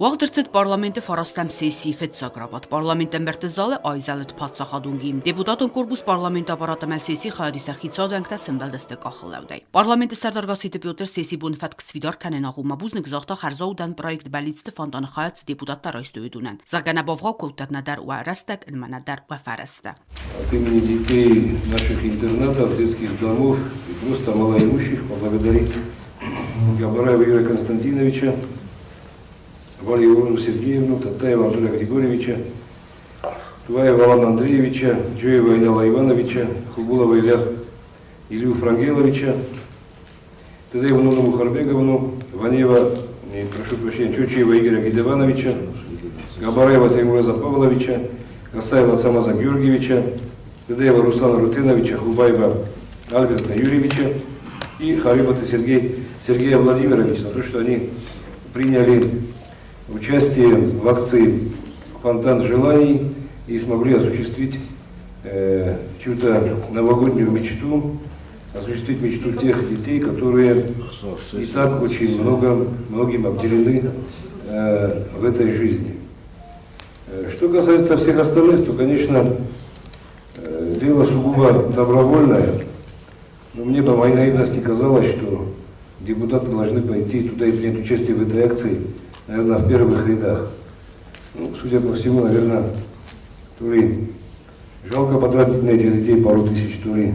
Ուաղդրցետ Parlamente Farastəm sesi fetsagravat. Parlamenten bertezale ayzəlit patsaxadungim. Deputatın korpus parlament aparatamel sesi xayadisa xitsadəngdə simbəldəstə qaxılavday. Parlamente sərdarqası deputatlar sesi bunifət qısvidar kənən ağuma buznik zaxta xərzaudən proyekt bəlitsti fandanı xayat deputatlar aystoyudunən. Zagana bavğa kovtatnadar və rəstək ilmənədar və fərəstə. От имени детей наших интернатов, детских домов и просто малоимущих поблагодарить Габараева Юрия Константиновича, Валерию Сергеевну, Татаева Андрея Григорьевича, Туаева Алана Андреевича, Джоева Инала Ивановича, Хубулова Илью Франгеловича, Тадаеву Нуну Мухарбеговну, Ванева, прошу прощения, Чучева Игоря Гидевановича, Габараева Таймураза Павловича, Красаева Цамаза Георгиевича, Тадаева Руслана Рутыновича, Хубаева Альберта Юрьевича и Харибата Сергея Владимировича за то, что они приняли участие в акции «Фонтан желаний» и смогли осуществить чью-то новогоднюю мечту, осуществить мечту тех детей, которые и так очень многим обделены в этой жизни. Что касается всех остальных, то, конечно, дело сугубо добровольное, но мне по моей наивности казалось, что депутаты должны пойти туда и принять участие в этой акции, наверное, в первых рядах. Ну, судя по всему, наверное, то ли жалко потратить на этих детей пару тысяч, то ли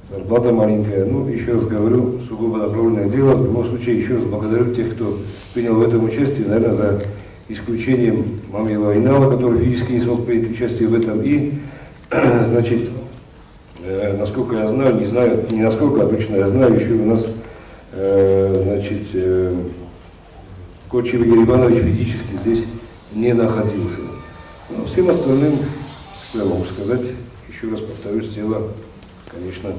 зарплата маленькая. Ну, еще раз говорю, сугубо добровольное дело. В любом случае, еще раз благодарю тех, кто принял в этом участие, наверное, за исключением Мамила Инала, который физически не смог принять участие в этом. И, значит, насколько я знаю, не насколько, а точно я знаю, еще у нас, значит, Кочев Игорь Иванович физически здесь не находился. Но всем остальным, что я могу сказать, еще раз повторюсь, дело, конечно,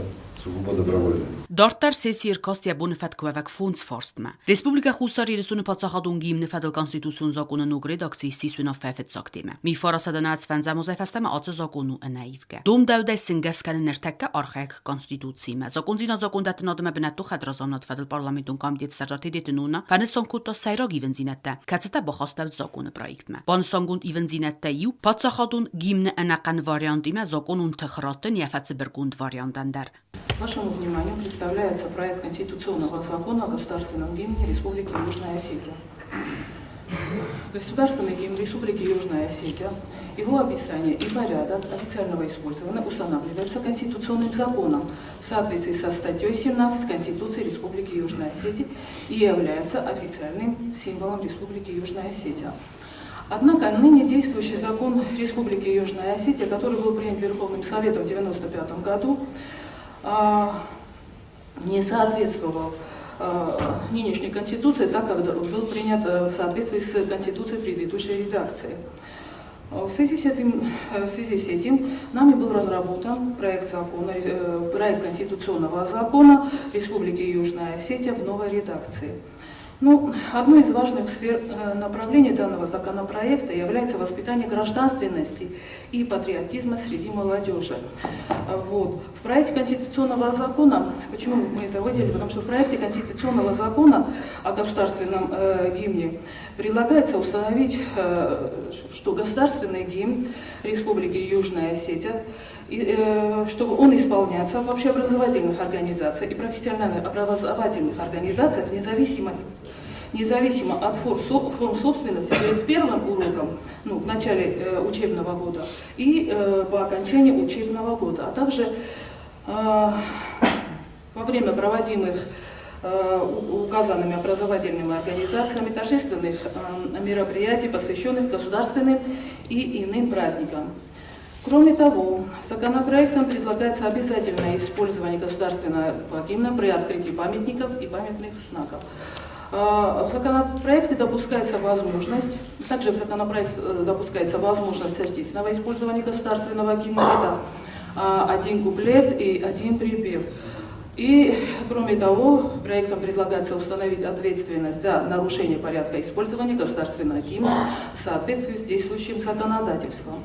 сугубо добровольно. Դարտար սեսի երկաստիա բունիֆət կվևակ ֆոնց ֆորստմը։ Ռեսպուբլիկա խուսարի ռեսունը պացախադունգի իմնի ֆեդել կոնստիտուցիոն զակոնը նուգ ռեդակցի սիսվինա ֆեֆետ զակտիմը։ Մի ֆարասադանաց ֆենզա մոզայֆաստամը ածը զակոնու ընայվգը։ Դում դավդայ սնգասկանը ներթակկա արխայք կոնստիտուցիմը։ Զակոնձինա զակոն դատնադմը բնատու խադրազամնատ ֆեդել պարլամենտուն կամիտետ սարդատի դետնունը ֆանեսոն կուտո սայրագ իվենզինետտա քացետա բոխաստավ զակոնը պրոյեկտմը։ Բանսանգուն իվենզինետտա յու պացախադուն գիմնը ընական վարիանտիմը զակոնուն թխրատն яфацы բերգունդ վարիանտանդար։ Вашему вниманию представляется проект конституционного закона о государственном гимне Республики Южная Осетия. Государственный гимн Республики Южная Осетия, его описание и порядок официального использования устанавливается конституционным законом в соответствии со статьей 17 Конституции Республики Южная Осетия и является официальным символом Республики Южная Осетия. Однако ныне действующий закон Республики Южная Осетия, который был принят Верховным Советом в 1995 году, не соответствовал нынешней Конституции, так как был принят в соответствии с Конституцией предыдущей редакции. В связи с этим нами был разработан проект конституционного закона Республики Южная Осетия в новой редакции. Ну, одной из важных сфер направлений данного законопроекта является воспитание гражданственности и патриотизма среди молодежи. Вот. В проекте конституционного закона, почему мы это выделили? Потому что в проекте конституционного закона о государственном гимне предлагается установить, что государственный гимн Республики Южная Осетия, чтобы он исполняется в общеобразовательных организациях и профессиональных образовательных организациях независимо от форм собственности перед первым уроком, ну, в начале учебного года и по окончании учебного года, а также во время проводимых указанными образовательными организациями торжественных мероприятий, посвященных государственным и иным праздникам. Кроме того, законопроектом предлагается обязательное использование государственного гимна при открытии памятников и памятных знаков. В законопроекте допускается возможность, также в законопроекте допускается возможность частичного использования государственного гимна, это один куплет и один припев. И, кроме того, проектом предлагается установить ответственность за нарушение порядка использования государственного гимна в соответствии с действующим законодательством.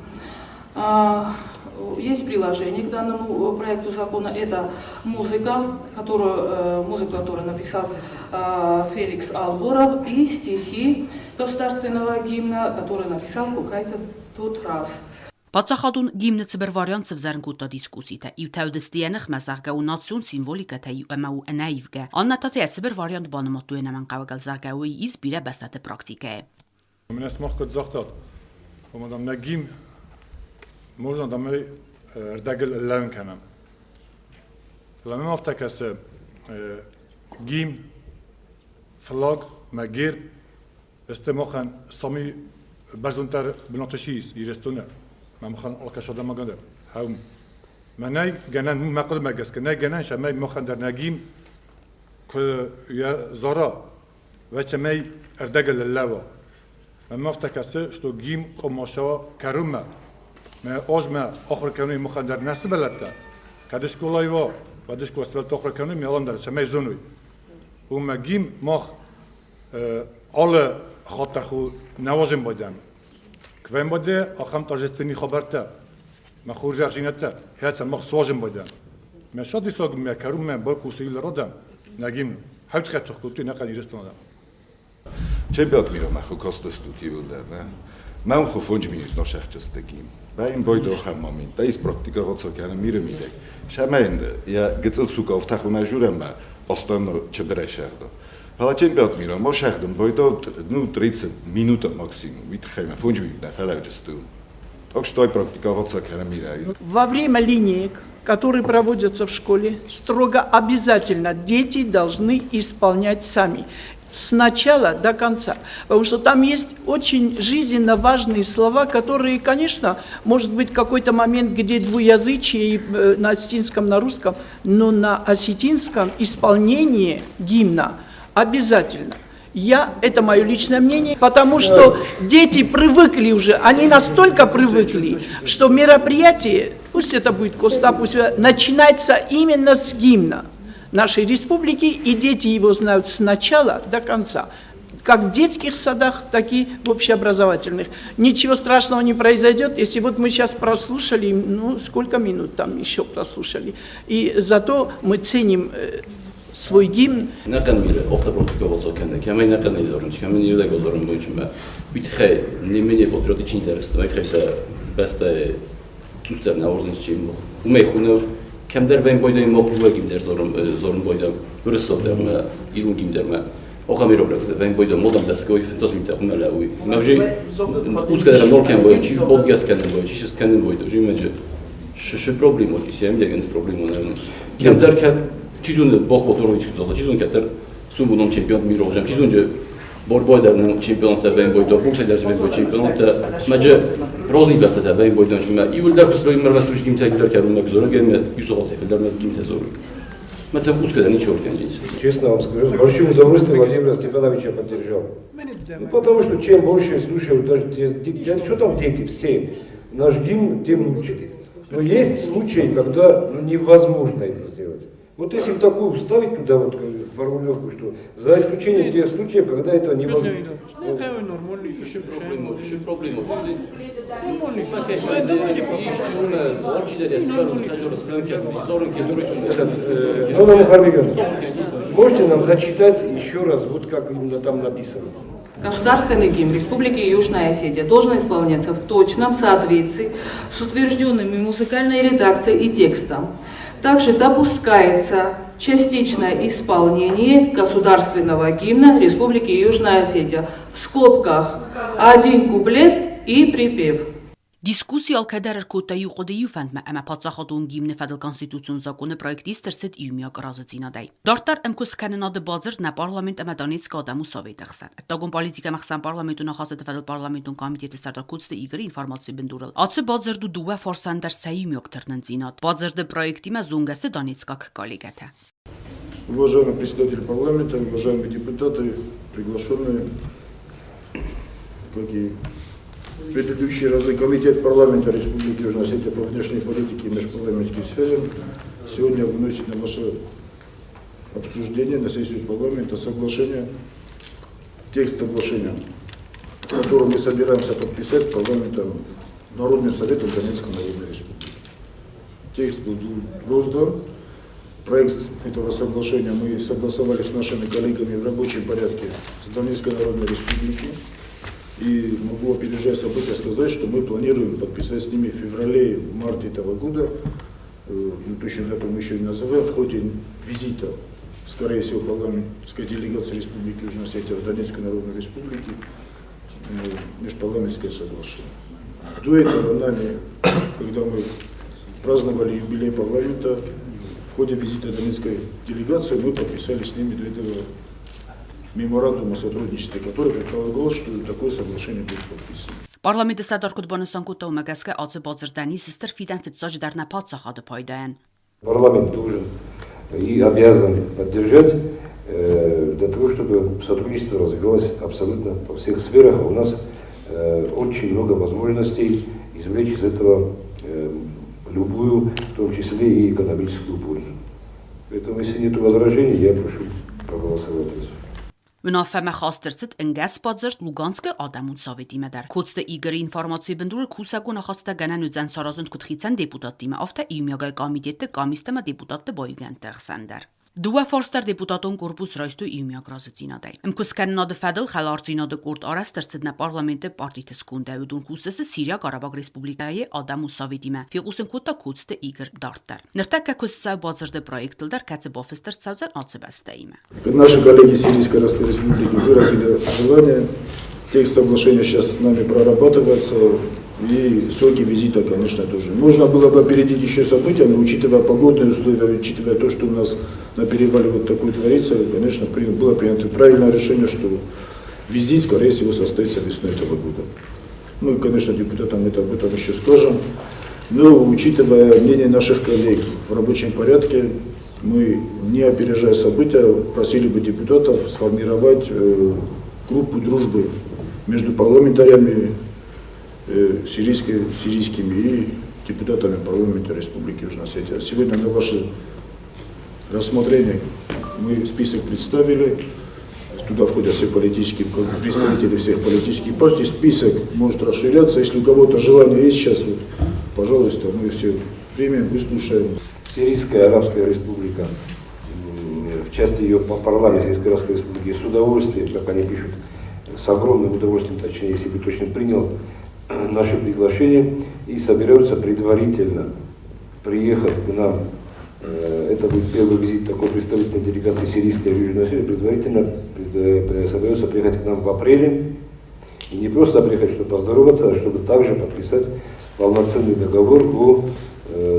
Есть приложение к данному проекту закона. Это музыка, которую написал Феликс Алворов, и стихи государственного гимна, который написал какой-то тот раз. Բացախատուն գիմնը ծբրվարյան ծվզարնգուտա դիսկուսիտ է, իու թավդստիենախ մազաղգա ու նացյուն սիմվոլիկա թե եմաու ընայվգա, աննատատե ծբրվարյան բանմատու են աման կավագալ զարգաուի իզ բիրը բաստատը պրակտիկա է։ Меня смог зохтат. Помадам на гим можно домой رداگل لون کنم. لما مفتکسه گیم فلاگ مگیر استماخن سامی بزنتر بناتشیس ایرستونه. من مخن آلکشاده مگندر. هم منای گنن مقدم مگس که نه گنن شمی مخن در نگیم که یا زارا و چمی رداگل لوا. من مفتکسه شتو گیم قماشا کرومه. ما أجمع آخر كانوا مخدر نسبة لتا كدش كلا يوا بدش كلا سبلت آخر كانوا ميلان داره شما يزونوي وما جيم مخ على خاطر خو نواجم بدم كفاية بده أخم تاجستني خبرته ما خورج أرجينته هذا مخ سواجم بدم ما شادي ساق ما كروم ما باكو سيل ردم نجيم حبت خطر كنتي نقل يرستون چه بیاد میرم من خو کاست استودیو نه من خو فونج میاد نشخ جستگیم و این باید آخر مامین تا ایست پرکتیکا قطع کردن میره میده شمین یا گذل سوکا افتخ و مجورم ما استان چه برای شهر دو حالا چه بیاد میرم ما شهر دم باید نو 30 минут максимум вид خیمه فونج میاد نفعل جستون так что практика قطع کردن میره. Во время линеек, которые проводятся в школе, строго обязательно дети должны исполнять сами. С начала до конца, потому что там есть очень жизненно важные слова, которые, конечно, может быть какой-то момент, где двуязычие на осетинском, на русском, но на осетинском исполнение гимна обязательно. Это мое личное мнение, потому что дети привыкли уже, они настолько привыкли, что мероприятие, пусть это будет Коста, пусть начинается именно с гимна нашей республики, и дети его знают с начала до конца, как в детских садах, так и в общеобразовательных. Ничего страшного не произойдет, если вот мы сейчас прослушали, ну, сколько минут там еще прослушали, и зато мы ценим свой гимн. Кем дер вен бойда им мохлуа гим дер зорун бойда вырысов дер ма ирун гим дер ма охамиро брак вен бойда модам дасгой тоз мита умала уи мавжи ускадер нор кен бойда чи болгас кен бойда чи шис кен бойда жи меже ш проблема чи сем дегенс проблема наверное кем дер кен чизун бох моторович зола чизун кетер сумбуном чемпион мира ожам чизун же борбойдерның чемпионатта вен бойда боксайдер вен бойда чемпионатта меже розный бастата вен бойда чума иулдар бисроим мервастуш гим тегдер керунак зора геме юсогот эфелдер мез гим тезору мецем ускадер ничего кенжис. Честно вам скажу, с большим удовольствием Владимира Степановича поддержал. Ну, потому что чем больше слушают, даже что там дети, все, наш гимн, тем лучше. Но есть случаи, когда невозможно это сделать. Вот если такую вставить туда вот формулировку, что за исключением тех случаев, когда этого невозможно. Нона Мухаммедовна, можете нам зачитать еще раз, вот как именно там написано? Государственный гимн Республики Южная Осетия должен исполняться в точном соответствии с утвержденными музыкальной редакцией и текстом. Также допускается частичное исполнение государственного гимна Республики Южная Осетия в скобках один куплет и припев. Դիսկուսի ալքեդարեր կոտայի ու կոդեի ու ֆանդմը əmə պատսախատուն գիմնի ֆեդել կոնստիտուցիոն զակոնը պրոյեկտիս տրսետ իումյա կրազոցինադայ։ Դարտար ըմքուս կաննադը բազր նա պարլամենտ əmədանից կադամու սովետ əxsən։ Ətտագոն պոլիտիկա մխսան պարլամենտուն ախասետը ֆեդել պարլամենտուն կամիտետի սարդարկուծտը իգրի ինվարմացի բնդուրել։ Ացը բազր դու դուվա ֆորսանդար սայիմյոք թրննձինատ։ Բազր դը պրոյեկտի մա զունգաստը դանիցկակ կալիգաթա։ Уважаемый председатель парламента, уважаемые депутаты, приглашенные, как и в предыдущие разы Комитет парламента Республики Южная Осетия по внешней политике и межпарламентским связям сегодня выносит на ваше обсуждение на сессию парламента соглашение, текст соглашения, который мы собираемся подписать с парламентом Народным советом Донецкой Народной Республики. Текст был роздан. Проект этого соглашения мы согласовали с нашими коллегами в рабочем порядке с Донецкой Народной Республики. И могу, опережая события, сказать, что мы планируем подписать с ними в феврале-марте этого года, точную дату мы еще не называем, в ходе визита, скорее всего, парламентской делегации Республики Южной Осетии в Донецкой Народной Республике, межпарламентское соглашение. До этого нами, когда мы праздновали юбилей парламента, в ходе визита Донецкой делегации мы подписали с ними для этого меморандум о сотрудничестве, который предполагал, что такое соглашение будет подписано. Parlamenti Sadar Kutbanıstan Kutaumegaske Atı Bazırdani Sister Fidan Fitsaji Darnapad Sahadı Paydayan. Парламент должен и обязан поддержать для того, чтобы сотрудничество развивалось абсолютно во всех сферах. А у нас очень много возможностей извлечь из этого любую, в том числе и экономическую пользу. Поэтому, если нет возражений, я прошу проголосовать. Մնաֆեմը խաստրցդ ընգես բացրտ լուգանսկը ադամուն սավետի մդար։ Քոստը իգրի ինֆորմացիա բնդուրը քուսակու նախաստա գանան ու ձան սարազունդ կուտխիցան դեպուտատիմը ավտա իմյագայ կամիտետը կամիստեմը դեպուտատը բոյգան տեղսանդար։ Դուա ֆորստեր դեպուտատոն կորպուս ռայստու իմյագրազեցինադայ։ Մկուսկաննադը ֆադլ խալարցինադը կուրտ արաստրցդնա պարլամենտը պարտիթը սկունդայ ու դուն քուսեսը Սիրիա Ղարաբաղ Ռեսպուբլիկայի ադամ ու սավետիմը ֆիղուսն կուտա քուստը իգր դարտար։ Նրտակա քուսսա բացրդը պրոյեկտլդար կացը բոֆստեր ցավզան ացեբաստայիմը։ Наши коллеги Сирийской Республики выразили желание. Текст соглашения сейчас с нами прорабатывается. И сроки визита, конечно, тоже. Можно было бы опередить еще события, но учитывая погодные условия, учитывая то, что у нас на перевале вот такое творится, конечно, было принято правильное решение, что визит, скорее всего, состоится весной этого года. Ну и, конечно, депутатам об этом еще скажем. Но, учитывая мнение наших коллег в рабочем порядке, мы, не опережая события, просили бы депутатов сформировать группу дружбы между парламентариями, сирийскими и депутатами парламента Республики Южной Осетии. Сегодня на ваше рассмотрение мы список представили. Туда входят все политические представители всех политических партий. Список может расширяться. Если у кого-то желание есть сейчас, вот, пожалуйста, мы все примем, выслушаем. Сирийская Арабская Республика, в части ее парламента Сирийской Арабской Республики, с удовольствием, как они пишут, с огромным удовольствием, точнее, если бы точно принял наше приглашение и собираются предварительно приехать к нам. Это будет первый визит такой представительной делегации сирийской и Южной Осетии. Предварительно собираются приехать к нам в апреле. И не просто приехать, чтобы поздороваться, а чтобы также подписать полноценный договор о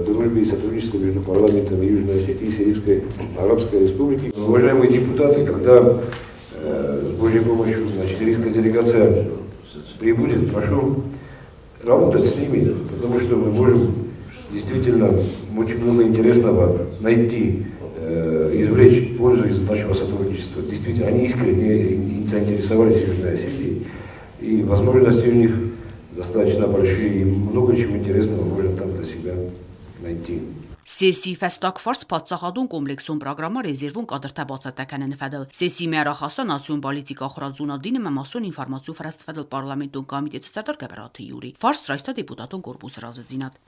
дружбе и сотрудничестве между парламентами Южной Осетии и Сирийской Арабской Республики. Уважаемые депутаты, когда с Божьей помощью сирийская делегация прибудет, прошу работать с ними, потому что мы можем действительно очень много интересного найти, извлечь пользу из нашего сотрудничества. Действительно, они искренне заинтересовались Южной Осетией, и возможности у них достаточно большие, и много чего интересного можно там для себя найти. Սեսի ֆեստակվարս պատսախադուն կոմպլեքսում պրոգրամա ռեզերվուն կադրտա բացատական նվադել։ Սեսի մերախասա նացիոն պոլիտիկա խրածունադինը մամասոն ինֆորմացիու ֆրաստվադել պարլամենտոն կոմիտետ ստատար գաբրաթի յուրի։ Ֆարս ռայստա դեպուտատոն կորպուս ռազեցինատ։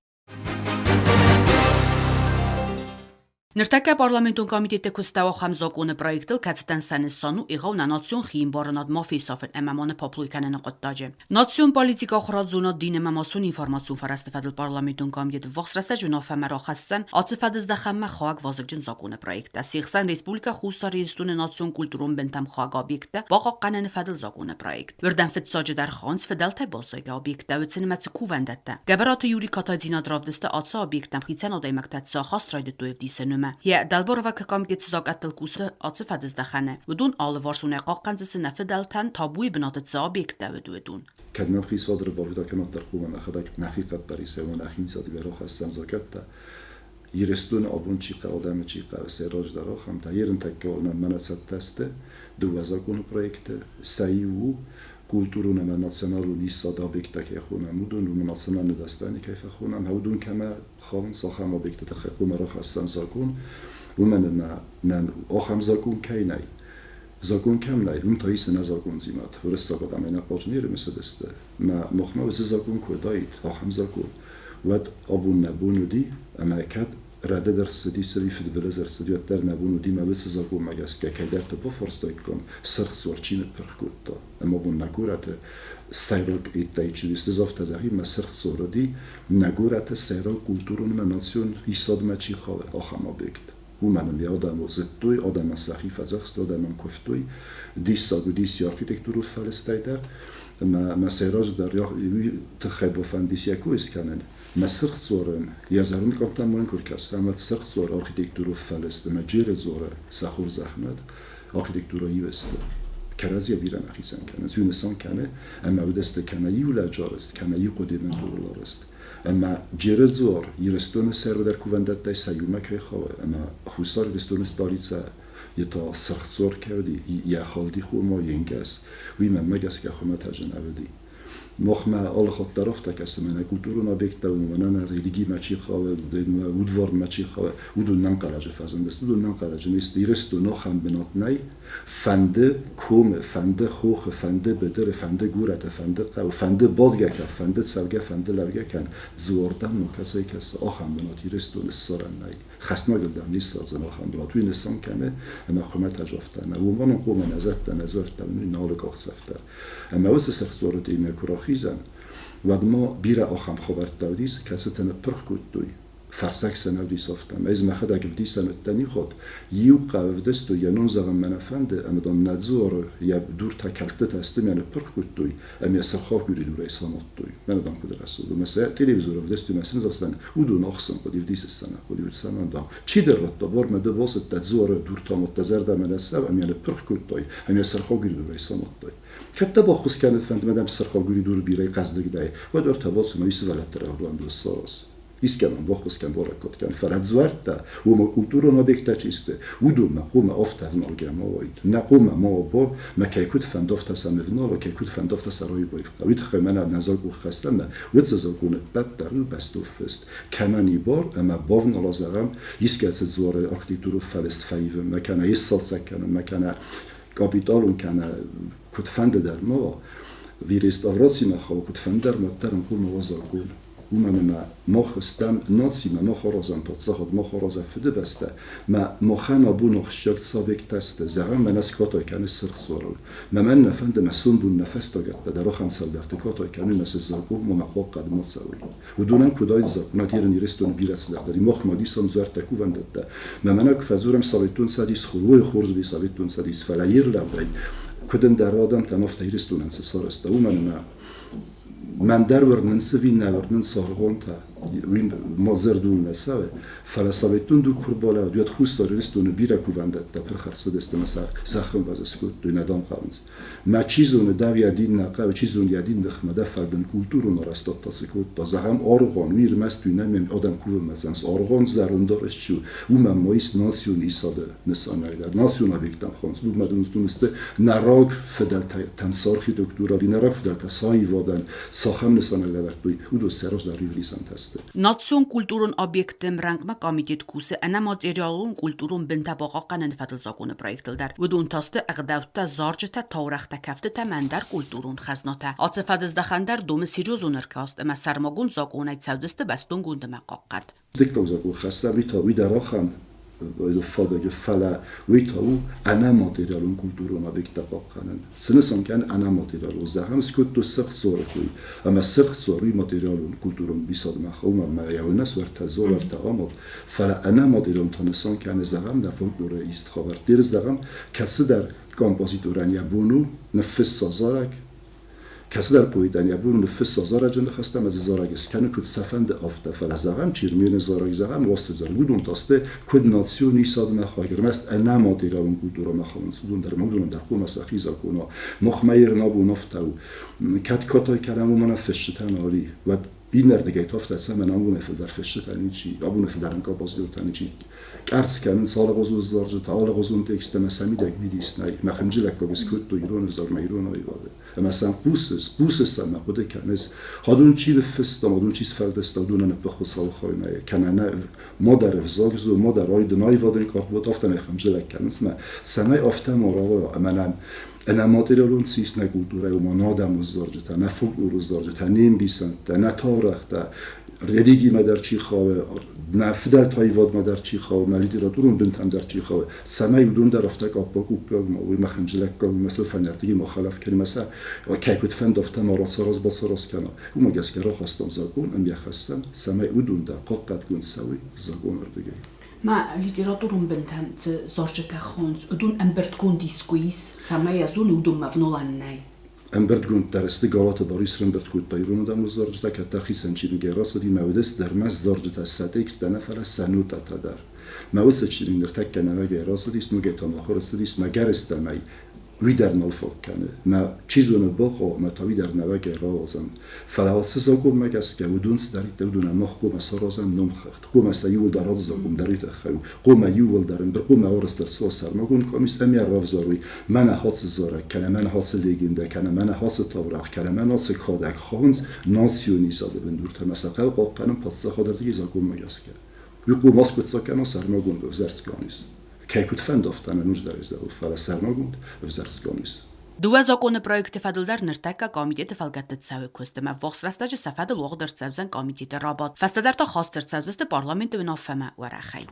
Նրտակա պարլամենտոն կոմիտետը կստավող համզոկոնը պրոյեկտել կացտան սանեսանու իղավ նանացիոն խիին բարանատ մոֆիսաֆն էմամոնը պոպլույքանը նկոտտաջը։ Նացիոն պոլիտիկա խրածունատ դինը մամասոն ինվորմացիոն ֆարաստվադել պարլամենտոն կոմիտետը վոխսրաստա ջունոֆեմերոխաստան ացիֆադыз դախամմա խոակ վազգջն զոկոնը պրոյեկտը։ Սիղսան ռեսպուլիկա խուսարի իստունը նացիոն կուլտուրոն բենտամ խոակ օբյեկտը բաղաղ նվադել զոկոնը պրոյեկտ։ Վերդան ֆիցոջը դար խոնց ֆդալ թայ բոսեգա օբյեկտը ուցնմացը կուվանդատը։ Գաբարատը յուրի կատադինադրավդստը ացա օբյեկտամ խիցան օդայմակտացա խաստրայդտույվ դիսենումը։ Յա դալբորովակ կոմիտետ զոկատել կուսը ացիֆադыз դախանը։ Ուդուն ալվարսունե ყաղկանցսը նֆդալთან թաբուի բնատծա օբյեկտը վդուդուն։ كان في صدر البريدة كانت ترقوما أخذت نخيقة باريسة ونخين صدي بروخ السن زكاة يرستون أبون شيقة أدم شيقة سراج دراخ هم تغيرن تكون مناسات تست دو زاكون بروجكت سايو كولتورنا من ناسيونال ونيسا دابيكتا كيخونا مدن ومن ناسيونال ندستاني كيف خونا هودون كما خان صاحم بيكتا تخيقو مراخ السن زاكون ومن نان أخم زاكون كيناي زاگون کم ناید اون تاییس نزاگون زیمات ورست زاگود اما نقاجنیر مثل دسته ما مخما وز زاگون کودایید آخم زاگون ود آبون نبون دی اما اکد رده در سدی سری فد بلزر سدی در نبون دی ما وز زاگون مگست که کدر تو بفرستای کن سرخ سورچین پرخود تا اما بون نکورت سیرک ایتای چیست زفت زهی ما سرخ سوردی نگورت سیرک کلتورون ما ناسیون ایستاد ما چی خواه آخم آبیکت و منم یه آدم و زدوی آدم سخیف از اخست آدم کفتوی دیس ساگو دیس آرکیتکتورو فلسطیده ما سیراج در یا تخیب و فندیس یکو اسکنن ما سرخ زورن یا زرون کامتن مورن کرکست اما سرخ زور آرکیتکتورو فلسطه ما جیر زوره سخور زخمت آرکیتکتورو ایوسته کرازی بیرن اخیسن کنه زیون نسان کنه اما بدست کنه یولا جارست کنه یو قدیمن دورلارست اما جرزور یرستون سر در کووندت دای سیومه که خواه اما خوصار یرستون استالیزه یه تا سرخزور کردی یه خالدی خواه ما ینگس وی من مگس که خواه ما تجنبه مخمه آل خود درفته کسی من کلتورون آبیکته و من ریلیگی مچی خواه ودوار مچی خواه ودون ننقلج فزندست ودون ننقلج نیست ایرستو نخم بنات نی فنده کوم فنده خوخ فنده بدر فنده گورت فنده قو فنده بادگه که فنده سوگه فنده لوگه کن زوردن نکسی کسی آخم بنات ایرستو نسارن نی خسنا گلدم نیست سازن آخم بنات توی نسان کنه اما خومه تجافتن و من قوم نزدن نزدن نالک آخصفتر اما واسه سخصور دیمه خیزن و ما بیره آخم خبرت دادیس کسی تن پرخ کود دوی فرسک سنو دیس افتم از مخد اگه دیسن تنی خود یو قوف دست و ینون زغم منفنده اما دام نزور یا دور تا کلتت هستم یعنی پرخ کود دوی اما سرخاف گوری دور ایسانات دوی من دام کود رسول و مثلا تلویزور و دست و مثلا زستن او دو ناخسن خودی و دیس سنه خودی و سنه دام چی در رد بار مده واسط تزور دور تا متزر دا منسب اما یعنی پرخ کود دوی اما سرخاف گوری دور ایسانات دوی حتی با خوش کنه فند مدام سرخوگوری دور بیرای قصدی دای و دور تواس نویس ولت تر اولان دو ساس ایسکم با خوش کن بارکات کن فرد زورد تا و ما کلتور ما بیکت چیسته و دو ما قوم آفت نالگه ما وید نقوم ما با ما کیکود فندافت سمفنال و کیکود فندافت سرای باید وید خیمن نزال کو خستم نه وید زاگونه بد در بستوفست کمانی بار اما باو نلازم ایسکت زوره آرکیتکتور فلسفی و مکنه ایس سالسک کنه مکنه کاپیتالون کنه کد فند در ما ویرست آوراسی مخواه کد فند در ما ترم کل موازه کن و من ما خستم ناسی ما خورازم پادسه خود ما خورازم فده بسته ما خان ابو نخشیت سابق تسته زغم من از کاتای کنه سرخ سوارل من نفند مسون بون نفس تاگت در آخر سال در کاتای کنه نس زاکو ما خواه قدمات سوی و دونن کدای زاکو نتیر نیرستون بیرس داری مخ مادی سام زور تکو وندت من فزورم سابتون سادیس خوروی خورد بی سابتون سادیس فلایر لبای کدن در آدم تماف تیرستون انس سارسته و من در ورنن سوی نورنن سارغون تا وین مازر دول نسوه فلسفه‌تون دو کرباله دیات خوست داریستون بیره کوونده تا پر خرسه دست مثلا زخم باز سکوت دو ندام قانز ما چیزون داوی دین نقا و چیزون یادین نخمده فردن کلتورون راستات تا سکوت تا زخم آرغان میر مست توی نمیم آدم کوه مثلا آرغان زروندارش چیو و من مایست ناسیون ایساده نسانه در ناسیون آبیکتم خانس دو مدونستون است نراق فدال تنسارخی دکترالی نراق فدال تسایی وادن ساخم نسانه لبرد دوی و دو سراج در ریولیسان تست Նացիոն կուլտուրուն օբյեկտեմ ռանգմա կոմիտետ կուսը անա մատերիալուն կուլտուրուն բնտաբաղական նֆատլզակոնը պրոյեկտլդար ودون تاسته اقداوتا زارجتا تورختا کفتا مندر کلتورون خزناتا عاطفه دخندر دوم سیروزون ارکاست اما سرماگون زاگونه تسودست بستون گونده مقاقت دکتور زاگو خسته ویتا وی دراخم فاده فلا ویتا و انا ماتریالون کلتورون آبیکتا قاقنن سنسان کن انا ماتریالون زخم سکوت دو سخت زوره کوی اما سخت زوری ماتریالون کلتورون بیساد مخوم اما یونس ورتزا ورتعامد فلا انا ماتریالون تانسان کن زخم در فولکلور ایست خبر دیرز زخم کسی در کامپوزیتوران یا بونو نفس سازارک کسی در پویدن یا بونو نفس سازار جند خستم از زارگس کنه کد سفند آفته فلا زغم چیرمین زارگ زغم واسط زارگ بودون تاسته کد ناسیون ایساد مخواهی مست انا مادیران کلتور مخوان سودون در مودون در قوم سخیز کنا مخمیر نابو نفتو کد کاتای کلمو من فشتن عالی و این نردگیت آفته سه من آبونه فدر فشتن چی آبونه فدرن کاباز دیوتن چی Карскан салгозу заржы таалгозун тексте масамидек видиснай махамжилак бискут ирон зармайрон айвады. Mesela Buses ama bu da kendisi hadun çiğ festa, hadun çiğ ferdesta, hadun ne bakı salxoyna, kendine modern vizagzu, modern aydın ayvadın kartbot aftan ekhamjelek kendisi. Sana aftan morava, ama أنا ماتريالون سيسنا كولتورا وما نادم الزرجة نه فولكلور الزرجة نیم بیسنت نه تاریخ تا ریلیگی مدر چی خواه نه فدل تایواد مدر چی خواه نه لیتراتورون بنتم در چی خواه سمای بدون در افتک آباک و پیاگ ما وی مخنجلک کام مثل فنردگی مخالف کنی مثلا و کیکوت فند افتم آراد سراز با سراز کنه و ما گسکرا خواستم زاگون ام یخستم سمای بدون در قاقت گون سوی زاگون اردگی ما ليتراتورون بنتهم زوجتها خونس ودون أمبرت كون ديسكويس سمايا زون ودون مفنولان ناي أمبرت كون درست قالات باريس رمبرت كون تايرون دام زوجتها كترخي سنشين جراس دي مودس درمز زوجتها الساتيكس دنفر سنوت تدار مودس تشين نرتك كنا جراس دي اسمه جت آخر دي اسمه جرست ماي ویدر نالفوک کنه ما چیزو نباخو ما تا ویدر نوگه رازم فلاسه زاگم مگس که ودونس دارید ودون مخ قوم سرازم نمخت قوم سیول درات زاگم دارید خو قوم یول درم بر قوم اورستر سوسر مگون کمیس امی رافزاروی من حاس زاره کنه من حاس لیگنده کنه من حاس تابرخ کنه من حاس کادک خانز ناسیونیزاده بندورت مثلا قاقنم پاتسا خودتی زاگم مگس که یکو ماسکت ساکنه سرمگون وزرتکانیس Kijk fend of dan een daar is dat voor sermagund verzarsgonis. Dua zakone projekte fadildar nirteka komiteti falgatet sawe kustema voxrastaj safadil wogdar tsavzan komiteti rabat fastadar ta khastir tsavziste parlamento vinafema wa РХИ.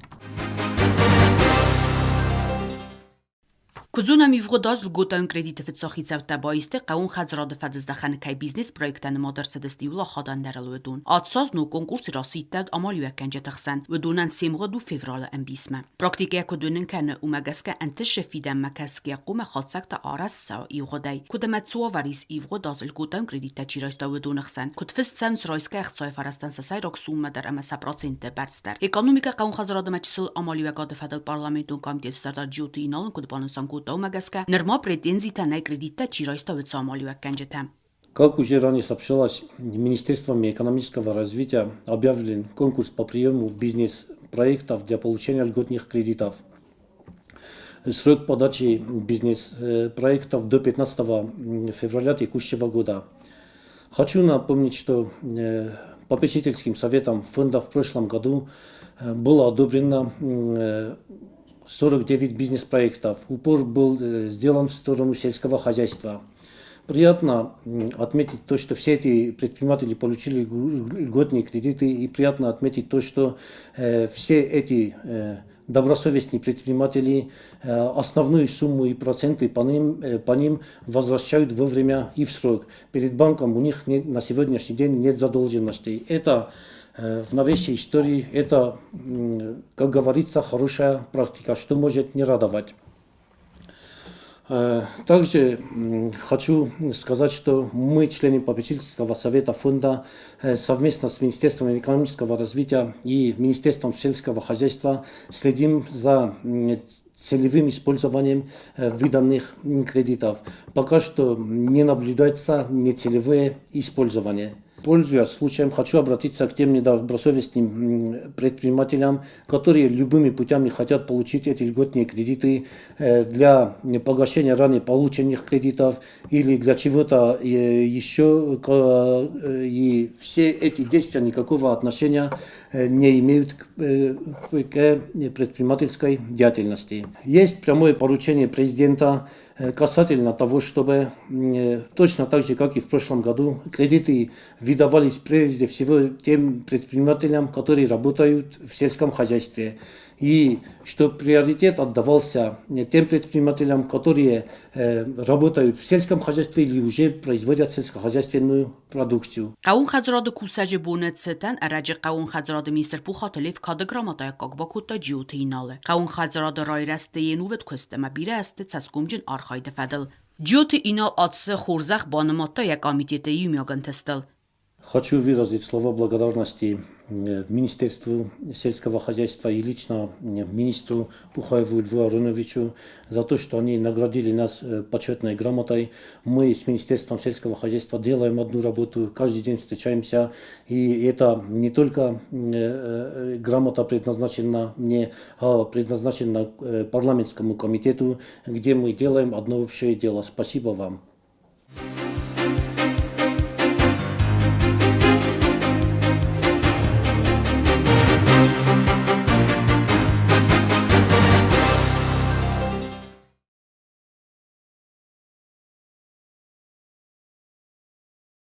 Кудзуна мивгодаз лготаун кредити фитсахицав табаисте қаун хазрады фадыздаханы кай бизнес проектаны модерседести ула хадан даралуедун. Атсаз ну конкурси раситтад амалю екенже тахсан ودونن سیمغ دو فevral امبیسمه. پراکتیکه کدونن کنه اومگسکه انتش فیدم مکسکه قوم خادسک تا آرس سا ایوغدای. کدمت سوا وریس ایوغداز لگوتاون کردیت چیرایستا ودونخسن. کد فست سنس رایسکه اختصای فرستن سسای راکسوم مدر اما سپراتسینت برستر. اکانومیک قاون خزراد مجلس عمالی و گاد فدرال پارلمانتون کمیته سردار جیوتی اینالن کد پانسان Томагаска норма претензий-то на кредита чирайстовец самолюек канжетам. Как уже ранее сообщалось, Министерством экономического развития объявлен конкурс по приему бизнес-проектов для получения льготных кредитов. Срок подачи бизнес-проектов до 15 февраля текущего года. Хочу напомнить, что попечительским советом фонда в прошлом году было одобрено 49 бизнес-проектов. Упор был сделан в сторону сельского хозяйства. Приятно отметить то, что все эти предприниматели получили льготные кредиты, и приятно отметить то, что все эти добросовестные предприниматели основную сумму и проценты по ним возвращают вовремя и в срок. Перед банком у них на сегодняшний день нет задолженностей. Это в новейшей истории, это, как говорится, хорошая практика, что может не радовать. Также хочу сказать, что мы, члены попечительского совета фонда, совместно с Министерством экономического развития и Министерством сельского хозяйства следим за целевым использованием выданных кредитов. Пока что не наблюдается нецелевое использование. Пользуясь случаем, хочу обратиться к тем недобросовестным предпринимателям, которые любыми путями хотят получить эти льготные кредиты для погашения ранее полученных кредитов или для чего-то еще. И все эти действия никакого отношения не имеют к предпринимательской деятельности. Есть прямое поручение президента касательно того, чтобы точно так же, как и в прошлом году, кредиты выдавались прежде всего тем предпринимателям, которые работают в сельском хозяйстве. И что приоритет отдавался тем предпринимателям, которые работают в сельском хозяйстве или уже производят сельскохозяйственную продукцию. قاون خزراد کوساج بونت ستن ارج قاون خزراد مینستر پوخاتلیف کادگراماتای کاغباکوتا جیوتیناله قاون خزراد رایرسته نووت کستما بیره است تسکومجن ارخاید فدل جیوتینا اتس خورزخ بانماتا یک کمیته یومیاگن تستل. Хочу выразить слова благодарности Министерству сельского хозяйства и лично министру Пухаеву Льву Ароновичу за то, что они наградили нас почетной грамотой. Мы с Министерством сельского хозяйства делаем одну работу, каждый день встречаемся. И это не только грамота предназначена мне, а предназначена парламентскому комитету, где мы делаем одно общее дело. Спасибо вам.